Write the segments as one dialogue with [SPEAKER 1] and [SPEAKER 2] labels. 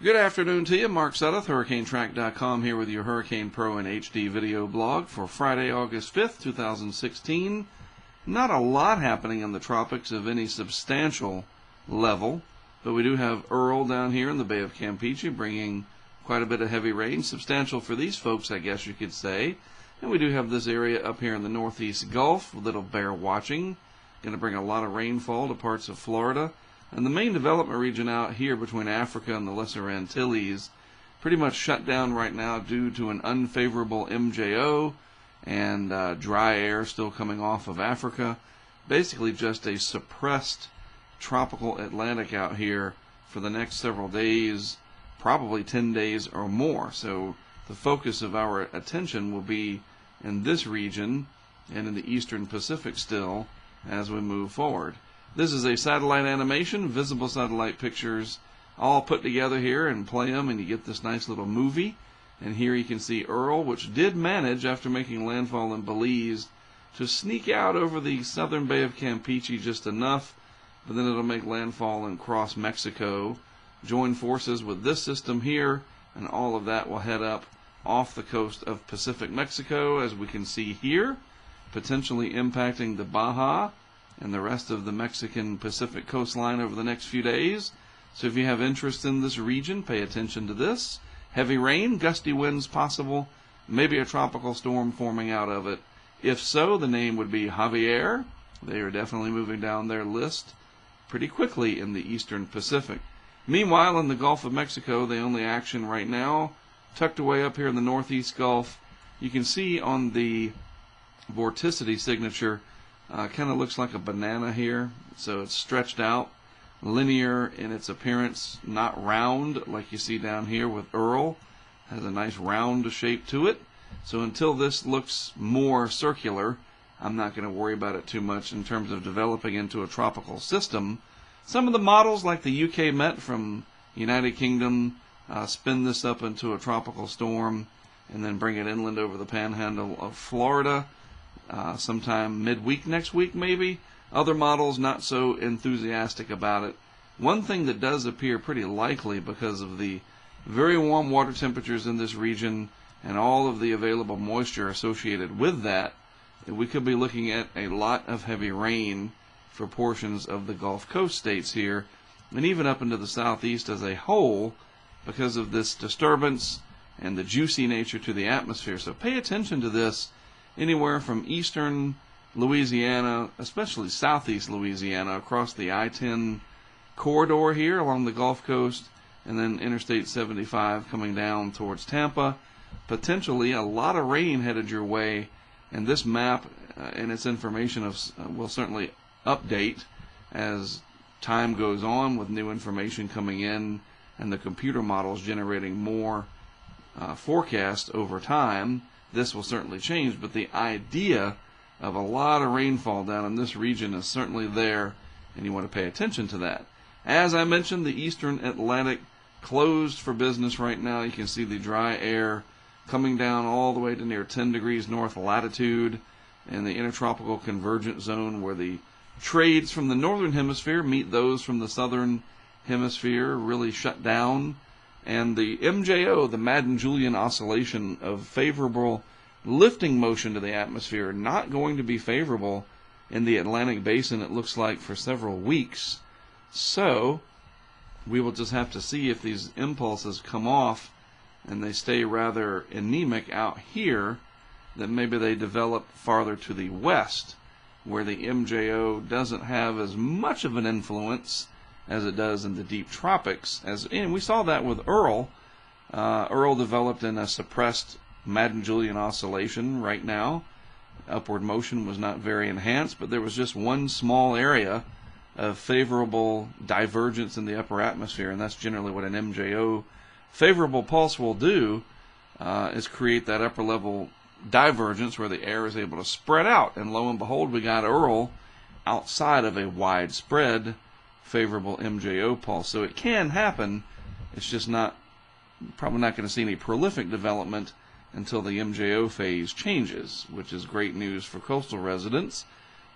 [SPEAKER 1] Good afternoon to you. Mark Sudduth, HurricaneTrack.com, here with your Hurricane Pro and HD video blog for Friday, August 5th, 2016. Not a lot happening in the tropics of any substantial level, but we do have Earl down here in the Bay of Campeche bringing quite a bit of heavy rain, substantial for these folks, I guess you could say. And we do have this area up here in the Northeast Gulf, Little Bear watching, going to bring a lot of rainfall to parts of Florida. And the main development region out here between Africa and the Lesser Antilles pretty much shut down right now due to an unfavorable MJO and dry air still coming off of Africa. Basically just a suppressed tropical Atlantic out here for the next several days, probably 10 days or more. So the focus of our attention will be in this region and in the Eastern Pacific still as we move forward. This is a satellite animation, visible satellite pictures all put together here and play them, and you get this nice little movie. And here you can see Earl, which did manage, after making landfall in Belize, to sneak out over the southern Bay of Campeche just enough, but then it'll make landfall and cross Mexico, join forces with this system here, and all of that will head up off the coast of Pacific Mexico, as we can see here, potentially impacting the Baja and the rest of the Mexican Pacific coastline over the next few days. So if you have interest in this region, pay attention to this. Heavy rain, gusty winds possible, maybe a tropical storm forming out of it. If so, the name would be Javier. They are definitely moving down their list pretty quickly in the Eastern Pacific. Meanwhile, in the Gulf of Mexico, the only action right now, tucked away up here in the Northeast Gulf, you can see on the vorticity signature, kind of looks like a banana here, so it's stretched out, linear in its appearance, not round like you see down here with Earl. Has a nice round shape to it. So until this looks more circular, I'm not going to worry about it too much in terms of developing into a tropical system. Some of the models, like the UK Met from United Kingdom, spin this up into a tropical storm and then bring it inland over the panhandle of Florida. Sometime midweek next week maybe. Other models not so enthusiastic about it. One thing that does appear pretty likely, because of the very warm water temperatures in this region and all of the available moisture associated with that, we could be looking at a lot of heavy rain for portions of the Gulf Coast states here, and even up into the southeast as a whole, because of this disturbance and the juicy nature to the atmosphere. So pay attention to this anywhere from eastern Louisiana, especially southeast Louisiana, across the I-10 corridor here along the Gulf Coast, and then Interstate 75 coming down towards Tampa. Potentially a lot of rain headed your way, and this map and its information will certainly update as time goes on, with new information coming in and the computer models generating more forecast over time. This will certainly change, but the idea of a lot of rainfall down in this region is certainly there, and you want to pay attention to that. As I mentioned, the Eastern Atlantic closed for business right now. You can see the dry air coming down all the way to near 10 degrees north latitude in the intertropical convergence zone, where the trades from the northern hemisphere meet those from the southern hemisphere, really shut down. And the MJO, the Madden-Julian oscillation of favorable lifting motion to the atmosphere, not going to be favorable in the Atlantic basin, it looks like, for several weeks. So we will just have to see if these impulses come off and they stay rather anemic out here, that maybe they develop farther to the west, where the MJO doesn't have as much of an influence as it does in the deep tropics. And we saw that with Earl. Earl developed in a suppressed Madden-Julian oscillation right now. Upward motion was not very enhanced, but there was just one small area of favorable divergence in the upper atmosphere, and that's generally what an MJO favorable pulse will do, is create that upper level divergence where the air is able to spread out. And lo and behold, we got Earl outside of a widespread favorable MJO pulse. So it can happen. It's just probably not going to see any prolific development until the MJO phase changes, which is great news for coastal residents,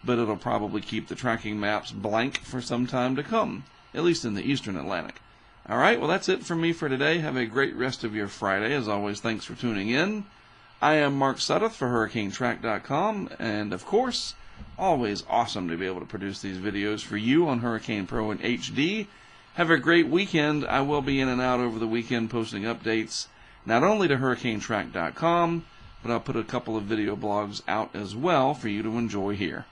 [SPEAKER 1] but it'll probably keep the tracking maps blank for some time to come, at least in the eastern Atlantic. All right, well, that's it from me for today. Have a great rest of your Friday. As always, thanks for tuning in. I am Mark Sudduth for HurricaneTrack.com, and of course, always awesome to be able to produce these videos for you on Hurricane Pro in HD. Have a great weekend. I will be in and out over the weekend posting updates, not only to HurricaneTrack.com, but I'll put a couple of video blogs out as well for you to enjoy here.